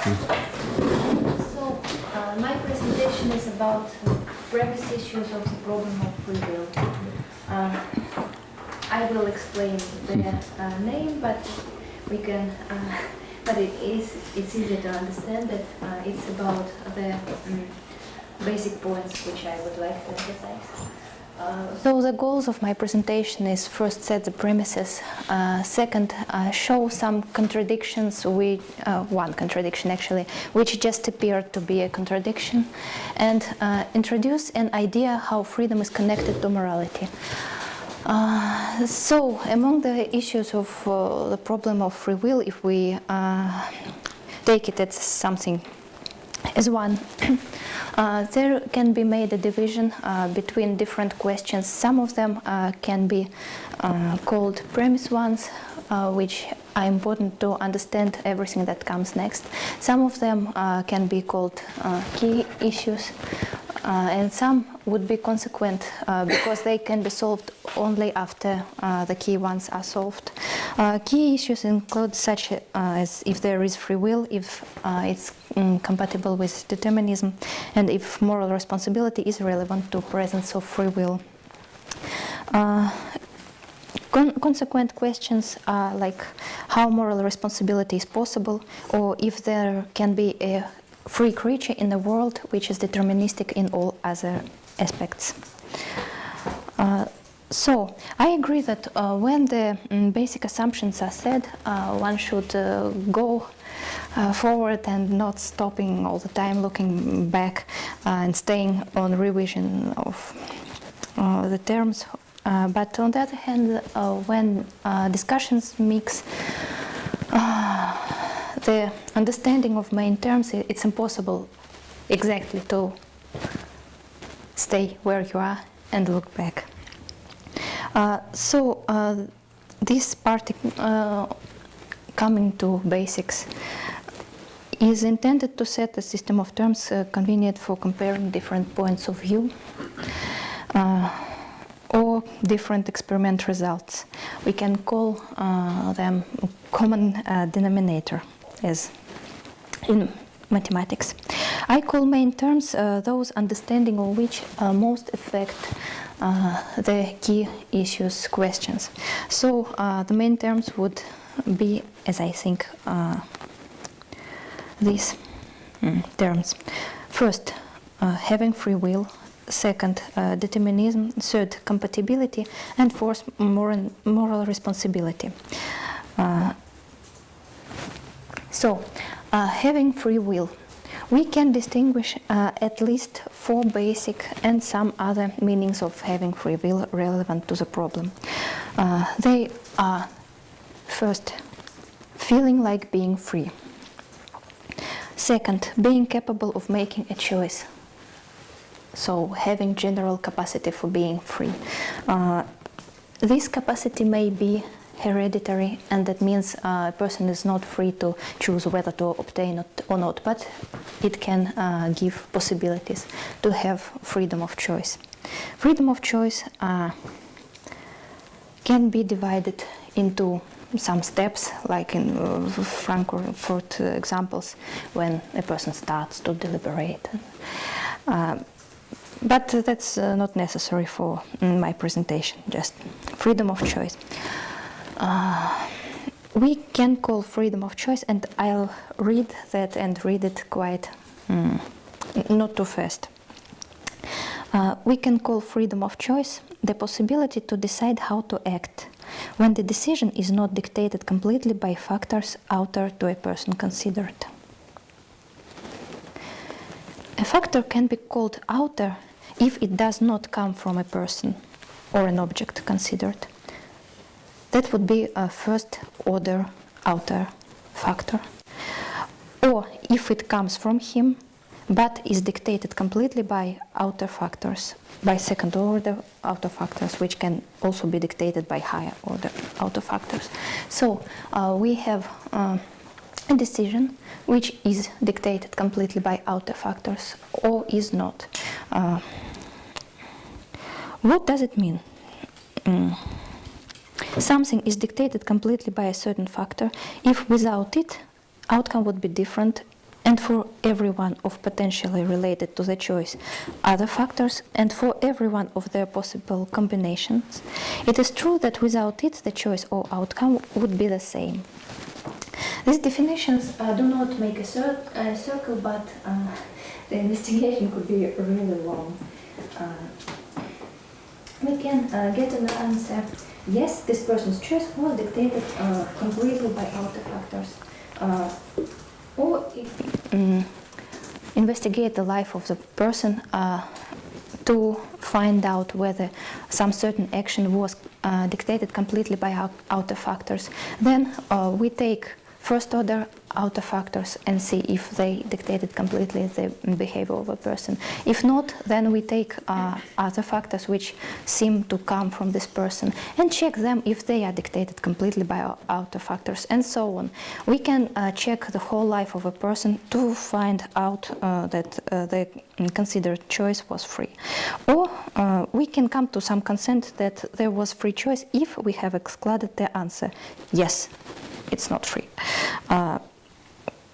So, my presentation is about premise issues of the problem of free will. I will explain the name, but we can. But it's easy to understand that it's about the basic points which I would like to emphasize. So the goals of my presentation is first set the premises, second show some contradictions, one contradiction actually, which just appeared to be a contradiction, and introduce an idea how freedom is connected to morality. So among the issues of the problem of free will, if we take it as something as one, there can be made a division between different questions. Some of them can be called premise ones, which are important to understand everything that comes next. Some of them can be called key issues, and some would be consequent because they can be solved only after the key ones are solved. Key issues include such as if there is free will, if it's compatible with determinism, and if moral responsibility is relevant to presence of free will. Consequent questions are like how moral responsibility is possible, or if there can be a free creature in the world which is deterministic in all other aspects. So I agree that when the basic assumptions are said, one should go forward and not stopping all the time, looking back and staying on revision of the terms. But on the other hand, when discussions mix the understanding of main terms, it's impossible exactly to stay where you are and look back. So this part, coming to basics, is intended to set a system of terms convenient for comparing different points of view or different experiment results. We can call them common denominator, as in mathematics. I call main terms those understanding of which most affect the key issues questions. So the main terms would be, as I think, these terms. First, having free will. Second, determinism. Third, compatibility. And fourth, moral responsibility. So, having free will. We can distinguish at least four basic and some other meanings of having free will relevant to the problem. They are, first, feeling like being free. Second, being capable of making a choice. So, having general capacity for being free. This capacity may be hereditary, and that means a person is not free to choose whether to obtain it or not, but it can give possibilities to have freedom of choice. Freedom of choice can be divided into some steps, like in Frankfurt examples, when a person starts to deliberate. But that's not necessary for my presentation, just freedom of choice. We can call freedom of choice, and I'll read that and read it quite not too fast. We can call freedom of choice the possibility to decide how to act when the decision is not dictated completely by factors outer to a person considered. A factor can be called outer if it does not come from a person or an object considered. That would be a first order outer factor. Or if it comes from him, but is dictated completely by outer factors, by second order outer factors, which can also be dictated by higher order outer factors. So we have a decision which is dictated completely by outer factors or is not. What does it mean? Something is dictated completely by a certain factor if without it outcome would be different and for every one of potentially related to the choice other factors, and for every one of their possible combinations, it is true that without it the choice or outcome would be the same. These definitions do not make a circle, but the investigation could be really long. We can get an answer: yes, this person's choice was dictated completely by outer factors. Or investigate the life of the person to find out whether some certain action was dictated completely by outer factors. Then we take first order outer factors and see if they dictated completely the behavior of a person. If not, then we take other factors which seem to come from this person and check them if they are dictated completely by outer factors, and so on. We can check the whole life of a person to find out that the considered choice was free. Or we can come to some consent that there was free choice if we have excluded the answer: yes, it's not free.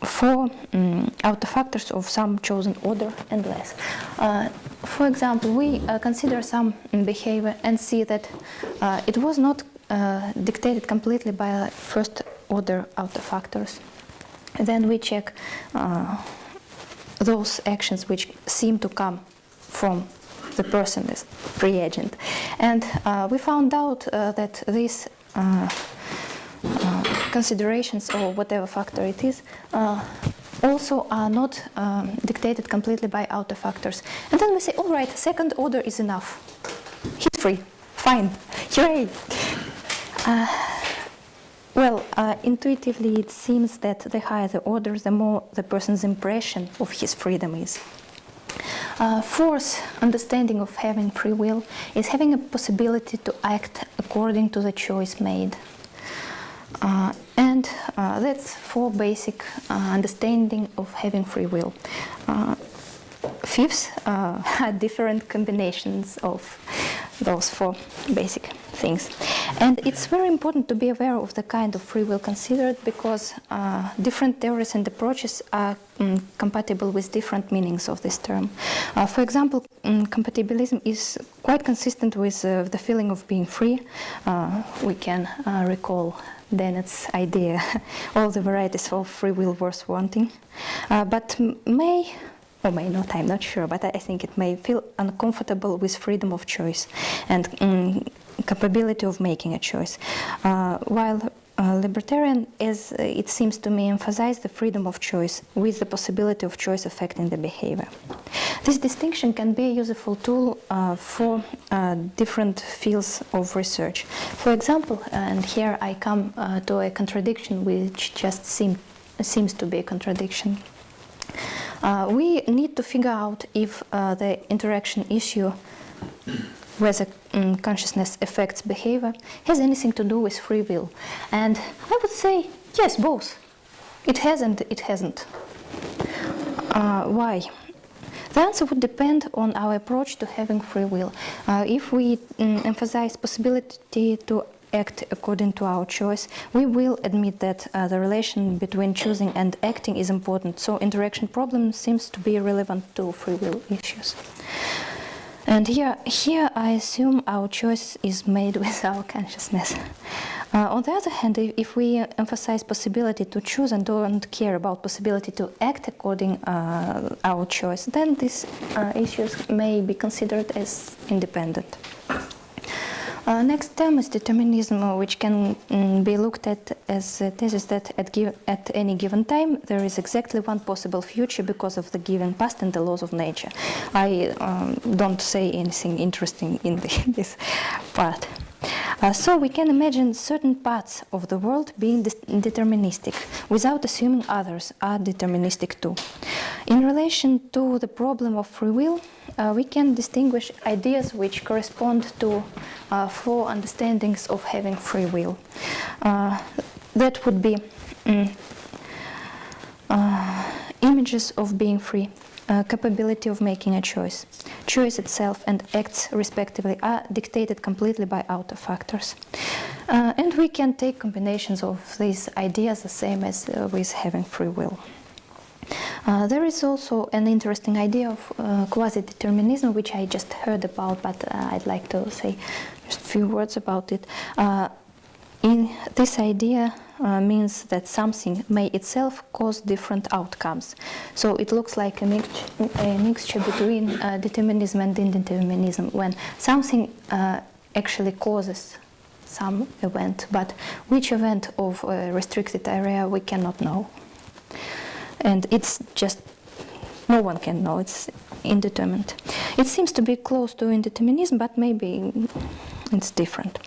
For outer factors of some chosen order and less. For example, we consider some behavior and see that it was not dictated completely by first order outer factors. Then we check those actions which seem to come from the person as free agent. And we found out that these considerations, or whatever factor it is, also are not dictated completely by outer factors. And then we say, all right, second order is enough. He's free. Fine. Hooray! Intuitively it seems that the higher the order, the more the person's impression of his freedom is. Fourth understanding of having free will is having a possibility to act according to the choice made. And that's four basic understanding of having free will. Fifth are different combinations of those four basic things. And it's very important to be aware of the kind of free will considered, because different theories and approaches are compatible with different meanings of this term. For example, compatibilism is quite consistent with the feeling of being free. We can recall Dennett's idea, all the varieties of free will worth wanting, but may or may not, I'm not sure, but I think it may feel uncomfortable with freedom of choice and capability of making a choice, while libertarian, as it seems to me, emphasize the freedom of choice with the possibility of choice affecting the behavior. This distinction can be a useful tool for different fields of research. For example, and here I come to a contradiction which just seems to be a contradiction. We need to figure out if the interaction issue, whether consciousness affects behavior, has anything to do with free will. And I would say, yes, both. It has and it hasn't. Why? The answer would depend on our approach to having free will. If we emphasize possibility to act according to our choice, we will admit that the relation between choosing and acting is important, so interaction problem seems to be relevant to free will issues. And here I assume our choice is made with our consciousness. On the other hand, if we emphasize possibility to choose and don't care about possibility to act according our choice, then these issues may be considered as independent. Next term is determinism, which can be looked at as a thesis that at any given time there is exactly one possible future because of the given past and the laws of nature. I don't say anything interesting in this part. So we can imagine certain parts of the world being deterministic without assuming others are deterministic too. In relation to the problem of free will, we can distinguish ideas which correspond to four understandings of having free will. That would be images of being free, capability of making a choice. Choice itself and acts respectively are dictated completely by outer factors. And we can take combinations of these ideas the same as with having free will. There is also an interesting idea of quasi-determinism, which I just heard about, but I'd like to say just a few words about it. In this idea means that something may itself cause different outcomes. So it looks like a mixture between determinism and indeterminism, when something actually causes some event, but which event of a restricted area we cannot know. And it's just, no one can know, it's indeterminate. It seems to be close to indeterminism, but maybe it's different.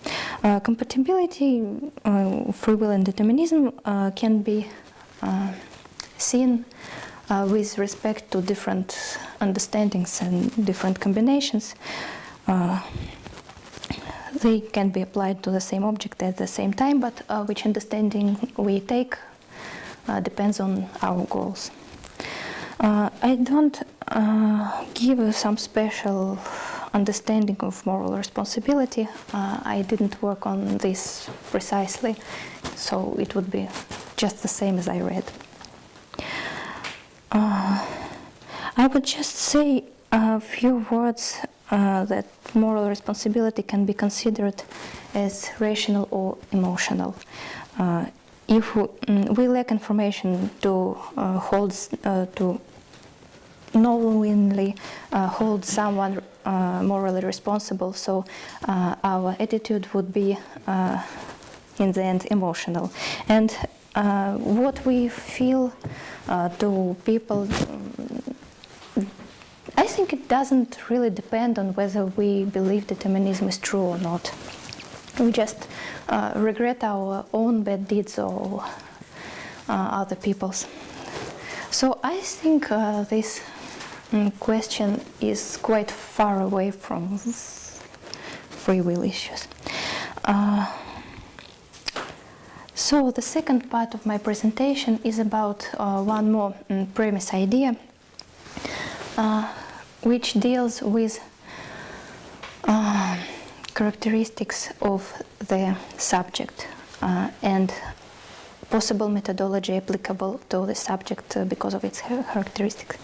Compatibility, free will and determinism can be seen with respect to different understandings and different combinations. They can be applied to the same object at the same time, but which understanding we take depends on our goals. I don't give some special understanding of moral responsibility. I didn't work on this precisely, so it would be just the same as I read. I would just say a few words that moral responsibility can be considered as rational or emotional. If we lack information to to knowingly hold someone morally responsible, so our attitude would be in the end emotional. And what we feel to people, I think it doesn't really depend on whether we believe determinism is true or not. We just regret our own bad deeds or other people's. So I think this question is quite far away from free will issues. So the second part of my presentation is about one more premise idea, which deals with characteristics of the subject and possible methodology applicable to the subject because of its characteristics.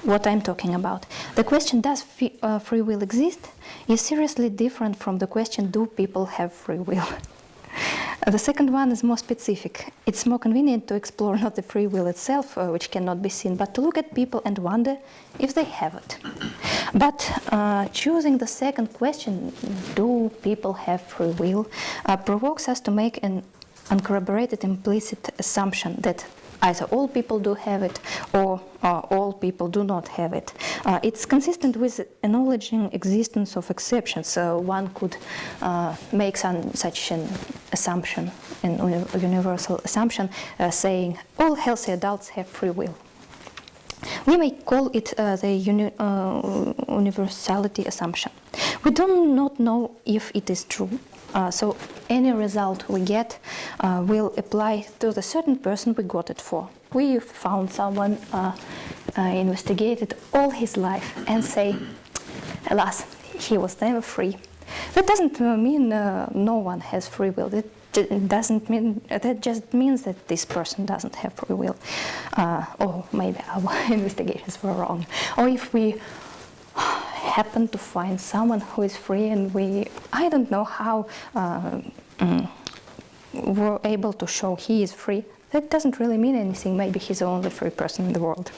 What I'm talking about. The question, does free will exist, is seriously different from the question, do people have free will? The second one is more specific. It's more convenient to explore not the free will itself, which cannot be seen, but to look at people and wonder if they have it. But choosing the second question, do people have free will, provokes us to make an uncorroborated implicit assumption that either all people do have it or all people do not have it. It's consistent with acknowledging existence of exceptions. So one could make such an assumption, an universal assumption, saying all healthy adults have free will. We may call it the universality assumption. We do not know if it is true. So any result we get will apply to the certain person we got it for. We found someone investigated all his life and say, alas, he was never free. That doesn't mean no one has free will. Doesn't mean, that just means that this person doesn't have free will. Or maybe our investigations were wrong. Or if we happen to find someone who is free and I don't know how we're able to show he is free, that doesn't really mean anything. Maybe he's the only free person in the world.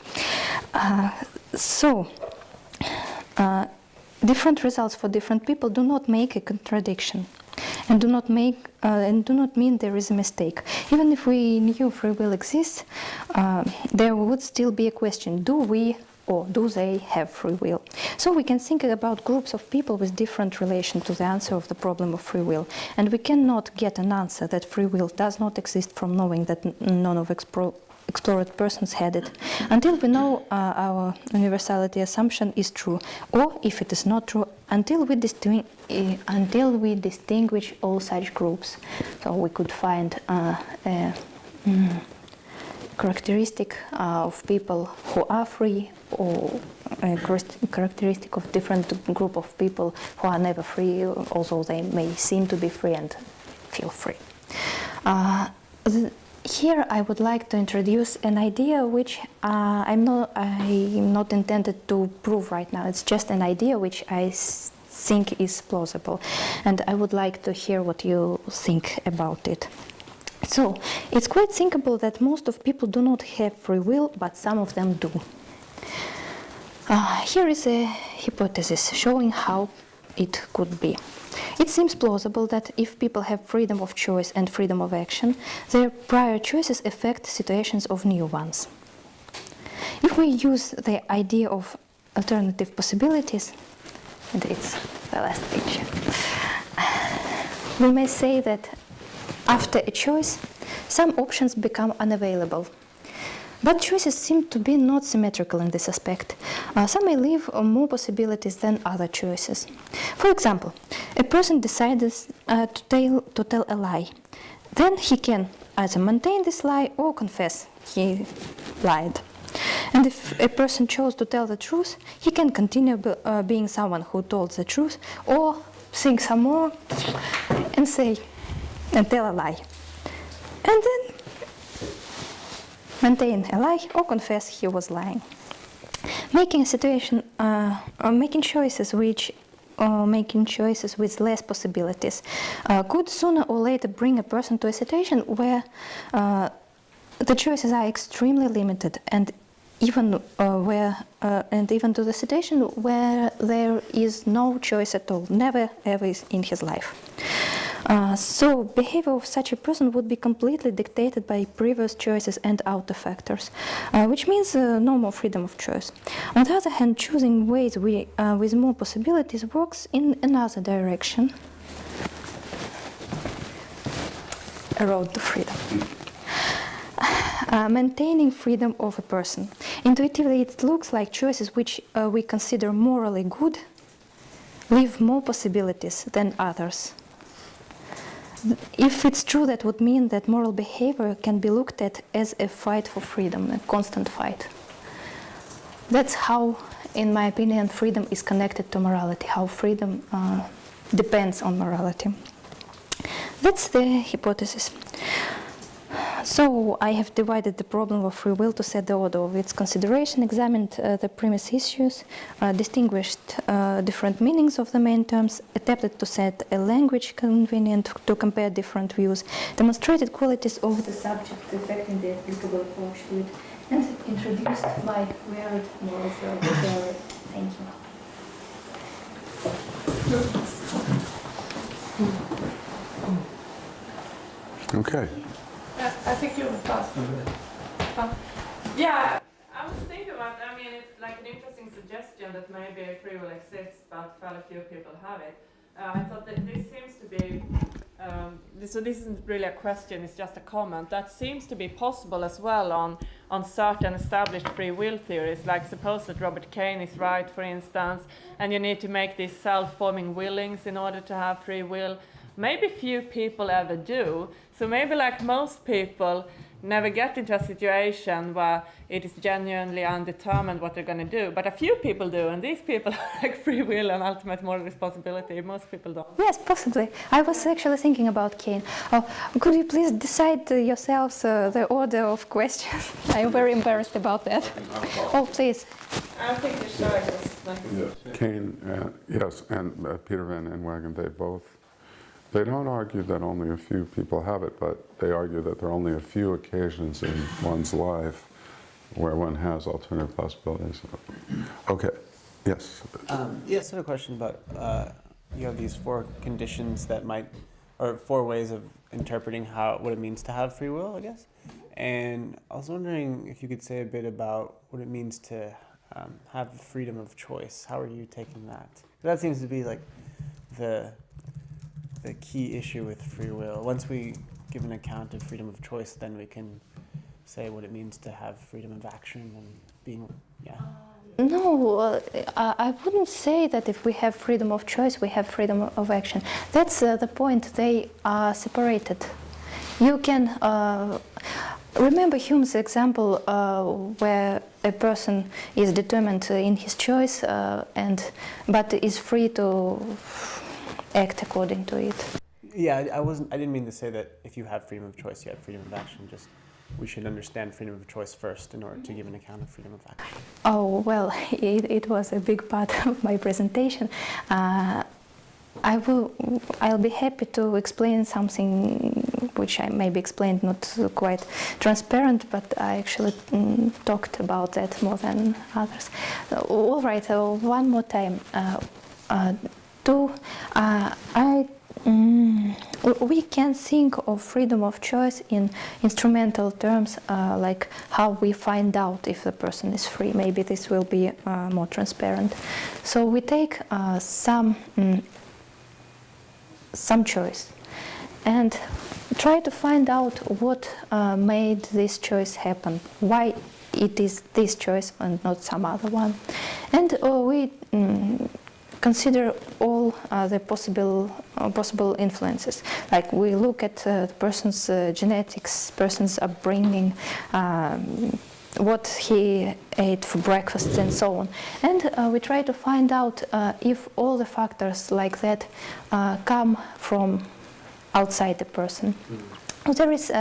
Different results for different people do not make a contradiction and do not mean there is a mistake. Even if we knew free will exists, there would still be a question, do we or do they have free will? So we can think about groups of people with different relation to the answer of the problem of free will. And we cannot get an answer that free will does not exist from knowing that none of explored persons had it, until we know our universality assumption is true, or if it is not true, until we distinguish all such groups. So we could find a characteristic of people who are free, or a characteristic of different group of people who are never free, although they may seem to be free and feel free. here I would like to introduce an idea which I'm not intended to prove right now. It's just an idea which I think is plausible, and I would like to hear what you think about it. So, it's quite thinkable that most of people do not have free will, but some of them do. Here is a hypothesis showing how it could be. It seems plausible that if people have freedom of choice and freedom of action, their prior choices affect situations of new ones. If we use the idea of alternative possibilities, and it's the last picture, we may say that after a choice, some options become unavailable. But choices seem to be not symmetrical in this aspect. Some may leave more possibilities than other choices. For example, a person decides to tell a lie. Then he can either maintain this lie or confess he lied. And if a person chose to tell the truth, he can continue being someone who told the truth, or think some more and tell a lie. And then maintain a lie or confess he was lying. Making choices with less possibilities could sooner or later bring a person to a situation where the choices are extremely limited, and even to the situation where there is no choice at all, never ever in his life. So behavior of such a person would be completely dictated by previous choices and outer factors, which means no more freedom of choice. On the other hand, choosing ways with more possibilities works in another direction. A road to freedom. Maintaining freedom of a person. Intuitively, it looks like choices which we consider morally good leave more possibilities than others. If it's true, that would mean that moral behavior can be looked at as a fight for freedom, a constant fight. That's how, in my opinion, freedom is connected to morality, how freedom depends on morality. That's the hypothesis. So I have divided the problem of free will to set the order of its consideration, examined the premise issues, distinguished different meanings of the main terms, attempted to set a language convenient to compare different views, demonstrated qualities of the subject affecting the applicable approach to it, and introduced my varied moral theory. Thank you. Okay. I think you're fast. Yeah, I was thinking about, it's like an interesting suggestion that maybe free will exists, but fairly few people have it. I thought that this seems to be, so this isn't really a question, it's just a comment. That seems to be possible as well on certain established free will theories, like suppose that Robert Cain is right, for instance, and you need to make these self-forming willings in order to have free will. Maybe few people ever do. So maybe like most people never get into a situation where it is genuinely undetermined what they're going to do. But a few people do, and these people have like free will and ultimate moral responsibility. Most people don't. Yes, possibly. I was actually thinking about Cain. Could you please decide yourselves the order of questions? I'm very embarrassed about that. Oh, please. I think the show is like yes. Cain, yes, and Peter Van Inwagen, they don't argue that only a few people have it, but they argue that there are only a few occasions in one's life where one has alternative possibilities. Okay, yes? Yes, I have a question about, you have these four conditions that or four ways of interpreting what it means to have free will, I guess. And I was wondering if you could say a bit about what it means to have freedom of choice. How are you taking that? That seems to be like the key issue with free will. Once we give an account of freedom of choice, then we can say what it means to have freedom of action and being, yeah. No, I wouldn't say that if we have freedom of choice, we have freedom of action. That's the point. They are separated. You can remember Hume's example where a person is determined in his choice, but is free to act according to it. Yeah, I didn't mean to say that if you have freedom of choice, you have freedom of action. Just we should understand freedom of choice first in order to give an account of freedom of action. Oh, well, it was a big part of my presentation. I'll be happy to explain something which I maybe explained not quite transparent, but I actually talked about that more than others. All right, one more time. We can think of freedom of choice in instrumental terms, like how we find out if the person is free. Maybe this will be more transparent. So we take some choice and try to find out what made this choice happen, why it is this choice and not some other one. And we consider all the possible influences. Like we look at the person's genetics, person's upbringing, what he ate for breakfast and so on. And we try to find out if all the factors like that come from outside the person. There is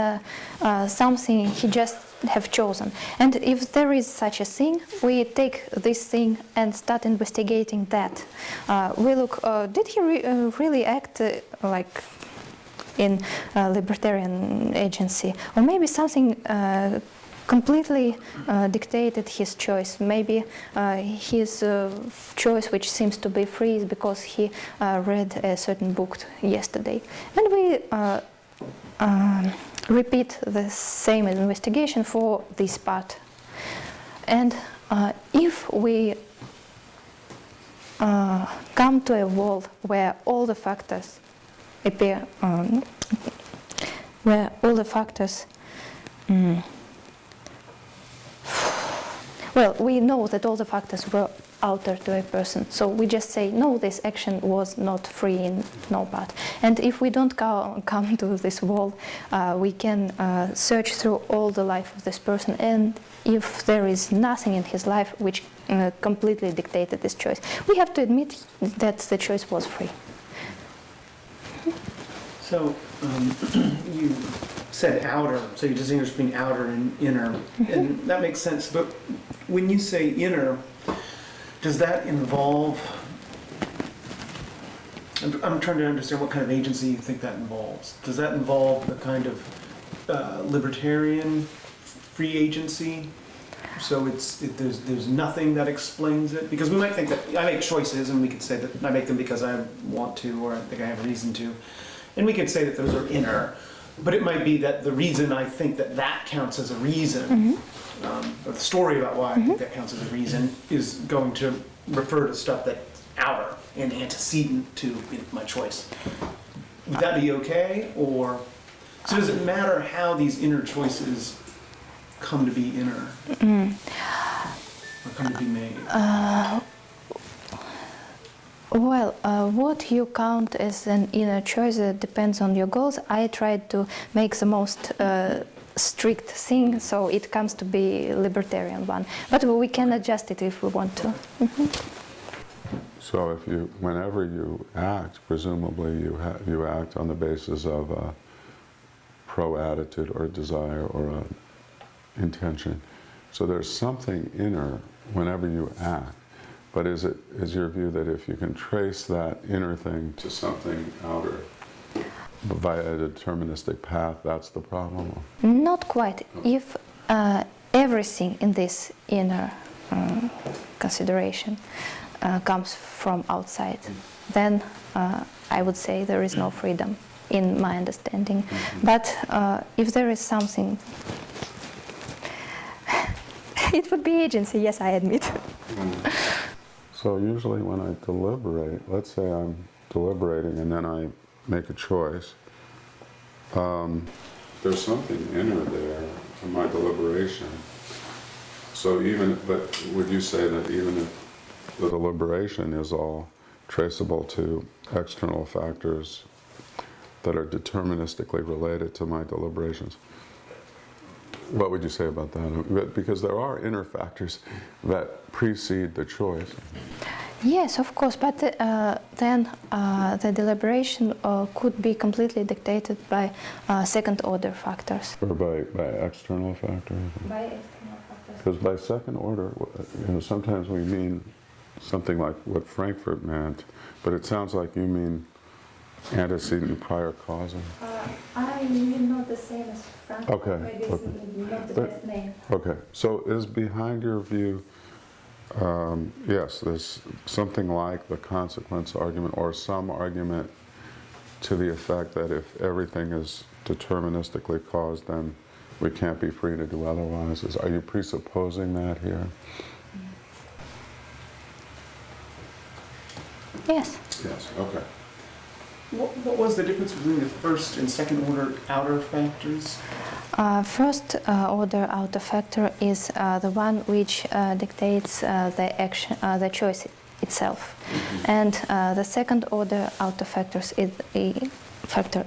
something he just have chosen. And if there is such a thing, we take this thing and start investigating that. We look, did he really act like in libertarian agency? Or maybe something completely dictated his choice. Maybe his choice, which seems to be free, is because he read a certain book yesterday. And we repeat the same investigation for this part. And if we come to a world where all the factors appear, well, we know that all the factors were outer to a person. So we just say, no, this action was not free in no part. And if we don't come to this wall, we can search through all the life of this person. And if there is nothing in his life which completely dictated this choice, we have to admit that the choice was free. So you said outer, so you distinguish between outer and inner, and that makes sense. But when you say inner, does that involve, I'm trying to understand what kind of agency you think that involves. Does that involve the kind of libertarian free agency? So there's nothing that explains it? Because we might think that I make choices and we could say that I make them because I want to or I think I have a reason to. And we could say that those are inner. But it might be that the reason I think that that counts as a reason, or the story about why I think that counts as a reason, is going to refer to stuff that's outer and antecedent to my choice. Would that be okay? Or so does it matter how these inner choices come to be inner? Or come to be made? Well, what you count as an inner choice depends on your goals. I tried to make the most strict thing, so it comes to be libertarian one. But we can adjust it if we want to. So whenever you act, presumably you act on the basis of a pro-attitude or a desire or an intention. So there's something inner whenever you act. But is your view that if you can trace that inner thing to something outer via a deterministic path, that's the problem? Not quite. If everything in this inner consideration comes from outside, then I would say there is no freedom in my understanding. But if there is something, it would be agency, yes, I admit. So usually when I deliberate, let's say I'm deliberating and then I make a choice, there's something inner there in my deliberation. So but would you say that even if the deliberation is all traceable to external factors that are deterministically related to my deliberations, what would you say about that? Because there are inner factors that precede the choice. Yes, of course, but then the deliberation could be completely dictated by second-order factors. Or by external factors? By external factors. Because by second order, sometimes we mean something like what Frankfurt meant, but it sounds like you mean antecedent prior causing. I mean not the same as Frankfurt. Okay, Maybe it's okay. not the But- best name. Okay, so is behind your view, yes, there's something like the consequence argument or some argument to the effect that if everything is deterministically caused, then we can't be free to do otherwise. Are you presupposing that here? Yes. Yes, okay. What was the difference between the first and second order outer factors? First order outer factor is the one which dictates the action, the choice itself, and the second order outer factors is a factor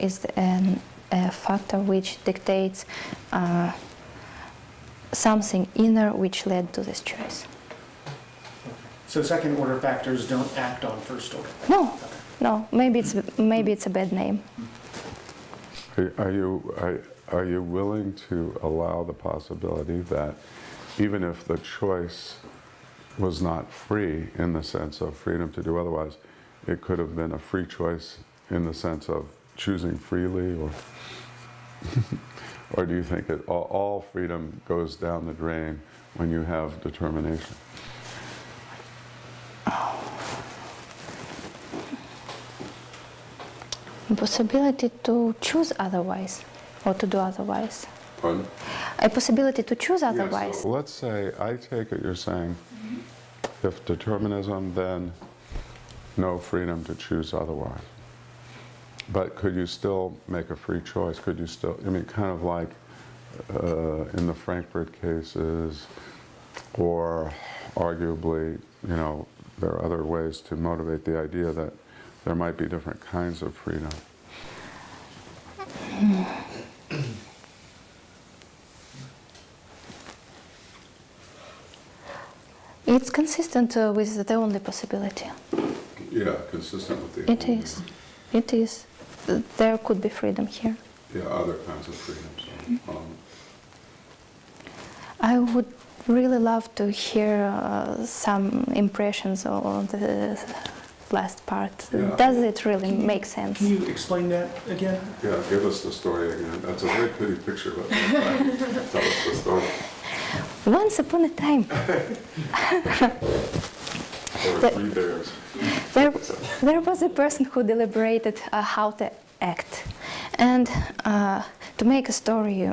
which dictates something inner which led to this choice. So second order factors don't act on first order. No, no. Maybe it's a bad name. Are you willing to allow the possibility that even if the choice was not free in the sense of freedom to do otherwise, it could have been a free choice in the sense of choosing freely, or or do you think that all freedom goes down the drain when you have determination? Possibility to choose otherwise or to do otherwise. Pardon? A possibility to choose Yes, otherwise. so let's say, I take it you're saying, if determinism, then no freedom to choose otherwise. But could you still make a free choice? Could you still, I mean, kind of like in the Frankfurt cases, or arguably, there are other ways to motivate the idea that there might be different kinds of freedom. It's consistent with the only possibility. Yeah, consistent with the... It is. It is. There could be freedom here. Yeah, other kinds of freedoms. I would really love to hear some impressions on the last part. Yeah. Does it really make sense? Can you explain that again? Yeah, give us the story again. That's a very pretty picture, but tell us the story. Once upon a time, There were 3 bears. there was a person who deliberated how to act. And to make a story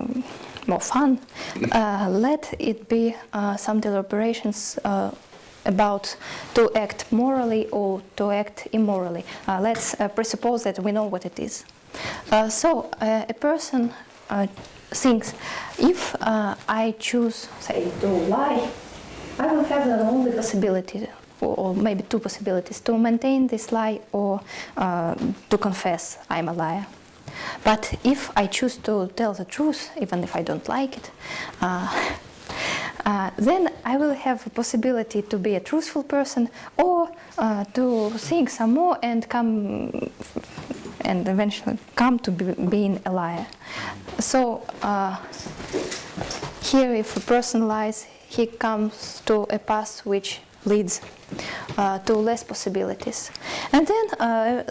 more fun, let it be some deliberations about to act morally or to act immorally. Let's presuppose that we know what it is. So a person thinks, if I choose, say, to lie, I will have the only possibility, or maybe 2 possibilities, to maintain this lie or to confess I'm a liar. But if I choose to tell the truth, even if I don't like it, then I will have a possibility to be a truthful person, or to think some more and eventually come to being a liar. So here, if a person lies, he comes to a path which leads to less possibilities. And then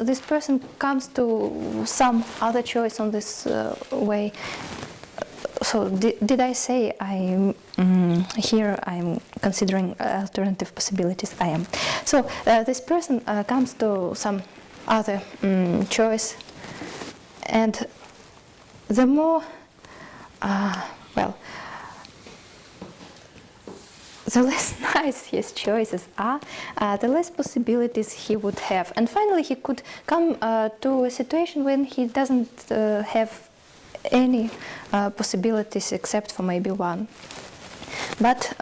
this person comes to some other choice on this way. So did I say here I'm considering alternative possibilities? I am. So this person comes to some other choice, and the more, the less nice his choices are, the less possibilities he would have. And finally he could come to a situation when he doesn't have any possibilities except for maybe 1. But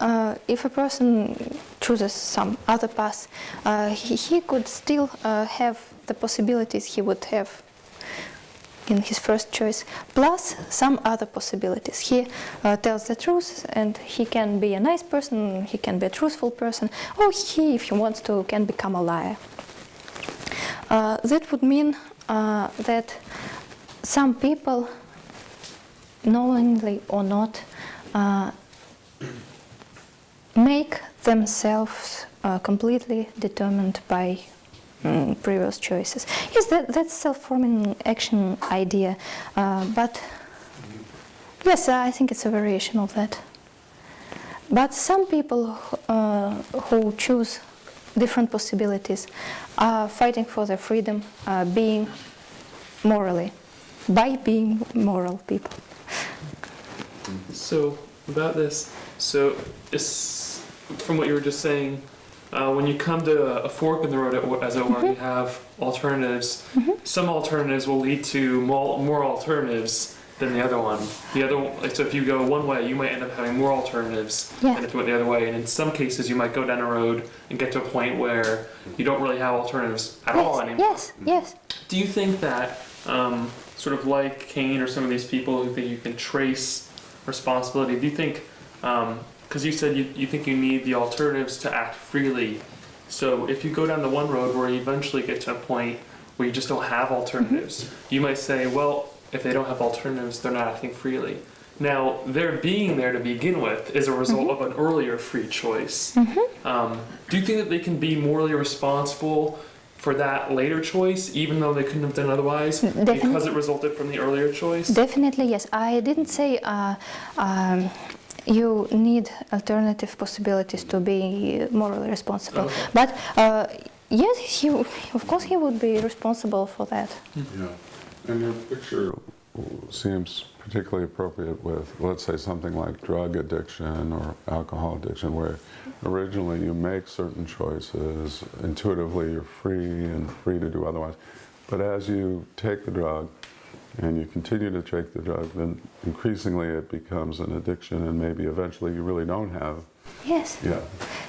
if a person chooses some other path, he could still have the possibilities he would have in his first choice, plus some other possibilities. He tells the truth, and he can be a nice person, he can be a truthful person, or he, if he wants to, can become a liar. That would mean that some people, knowingly or not, make themselves completely determined by previous choices. Yes, that's self-forming action idea, but yes, I think it's a variation of that. But some people who choose different possibilities are fighting for their freedom, being morally, by being moral people. So about this, so it's, from what you were just saying, when you come to a fork in the road, as it were, you have alternatives. Some alternatives will lead to more alternatives than the other one. So if you go one way, you might end up having more alternatives than if you went the other way. And in some cases, you might go down a road and get to a point where you don't really have alternatives at all anymore. Yes. Do you think that, sort of like Cain or some of these people who think you can trace responsibility, do you think, because you said you think you need the alternatives to act freely, so if you go down the one road where you eventually get to a point where you just don't have alternatives, you might say, well, if they don't have alternatives, they're not acting freely. Now, their being there to begin with is a result of an earlier free choice. Do you think that they can be morally responsible for that later choice, even though they couldn't have done otherwise, because it resulted from the earlier choice? Definitely, yes. I didn't say you need alternative possibilities to be morally responsible. Okay. But yes, of course he would be responsible for that. Yeah, and your picture seems particularly appropriate with, let's say, something like drug addiction or alcohol addiction, where originally you make certain choices, intuitively you're free to do otherwise. But as you take the drug and you continue to take the drug, then increasingly it becomes an addiction, and maybe eventually you really don't have. Yes. Yeah.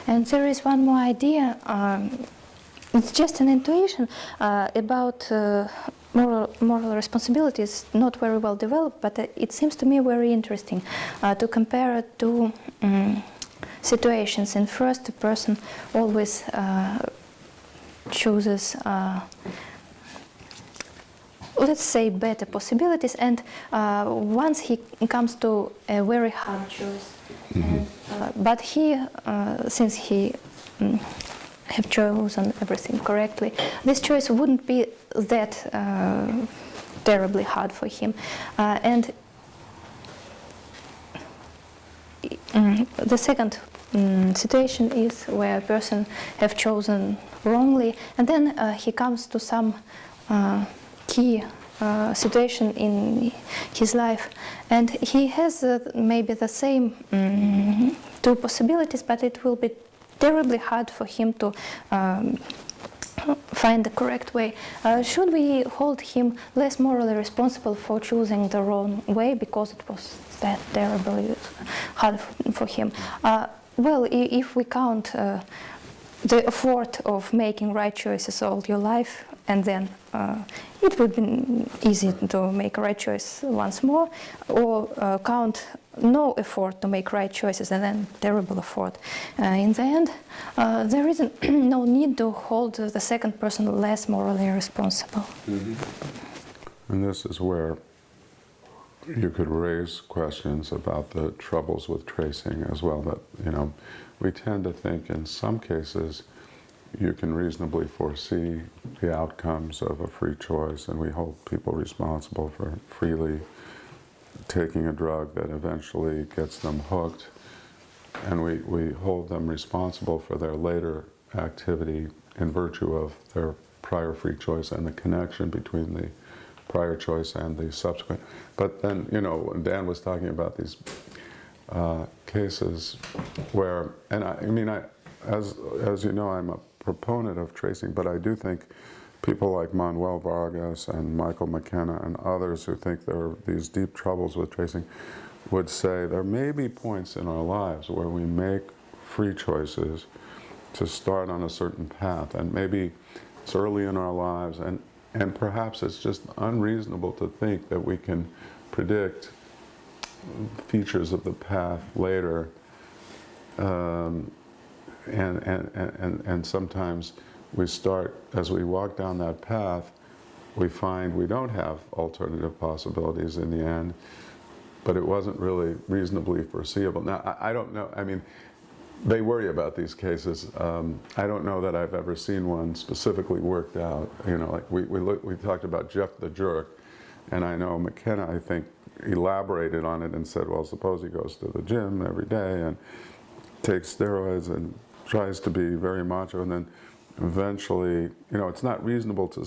And there is one more idea. It's just an intuition about moral responsibility. Is not very well developed, but it seems to me very interesting to compare it to situations. In first, the person always chooses, let's say, better possibilities, and once he comes to a very hard choice, but he, since he have chosen everything correctly, this choice wouldn't be that terribly hard for him. And the second situation is where a person have chosen wrongly, and then he comes to some key situation in his life, and he has maybe the same two possibilities, but it will be terribly hard for him to find the correct way. Should we hold him less morally responsible for choosing the wrong way because it was that terribly hard for him? Well, if we count the effort of making right choices all your life, and then it would be easy to make a right choice once more, or count no effort to make right choices and then terrible effort. In the end, there is no need to hold the second person less morally responsible. And this is where you could raise questions about the troubles with tracing as well. That, you know, we tend to think in some cases you can reasonably foresee the outcomes of a free choice, and we hold people responsible for freely taking a drug that eventually gets them hooked, and we hold them responsible for their later activity in virtue of their prior free choice and the connection between the prior choice and the subsequent. But then, you know, Dan was talking about these cases where, and I mean, as you know, I'm a proponent of tracing, but I do think people like Manuel Vargas and Michael McKenna and others who think there are these deep troubles with tracing would say there may be points in our lives where we make free choices to start on a certain path, and maybe it's early in our lives, and perhaps it's just unreasonable to think that we can predict features of the path later, and sometimes we start, as we walk down that path, we find we don't have alternative possibilities in the end, but it wasn't really reasonably foreseeable. Now, I don't know, I mean, they worry about these cases. I don't know that I've ever seen one specifically worked out. You know, like we talked about Jeff the Jerk, and I know McKenna, I think, elaborated on it and said, well, suppose he goes to the gym every day and takes steroids and tries to be very macho, and then eventually, you know, it's not reasonable to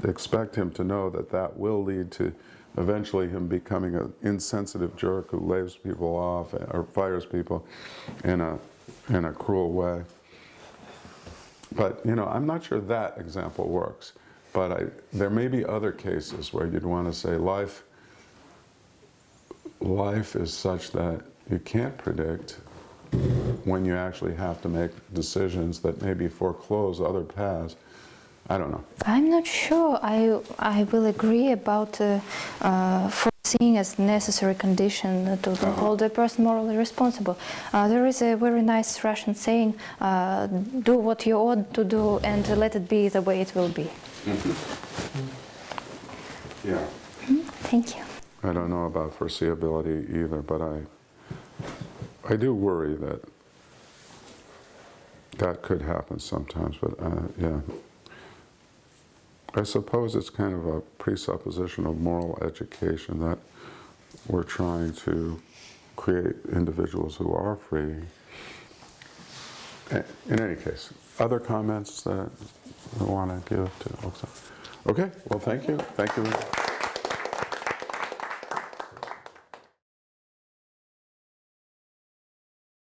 expect him to know that that will lead to eventually him becoming an insensitive jerk who lays people off or fires people in a cruel way. But, you know, I'm not sure that example works. But there may be other cases where you'd want to say life is such that you can't predict when you actually have to make decisions that maybe foreclose other paths. I don't know. I'm not sure I will agree about foreseeing as necessary condition to hold a person morally responsible. There is a very nice Russian saying, do what you ought to do and let it be the way it will be. Yeah. Thank you. I don't know about foreseeability either, but I do worry that that could happen sometimes, but yeah. I suppose it's kind of a presupposition of moral education that we're trying to create individuals who are free. In any case, other comments that I want to give to Oksana? Okay, well, thank you. Thank you.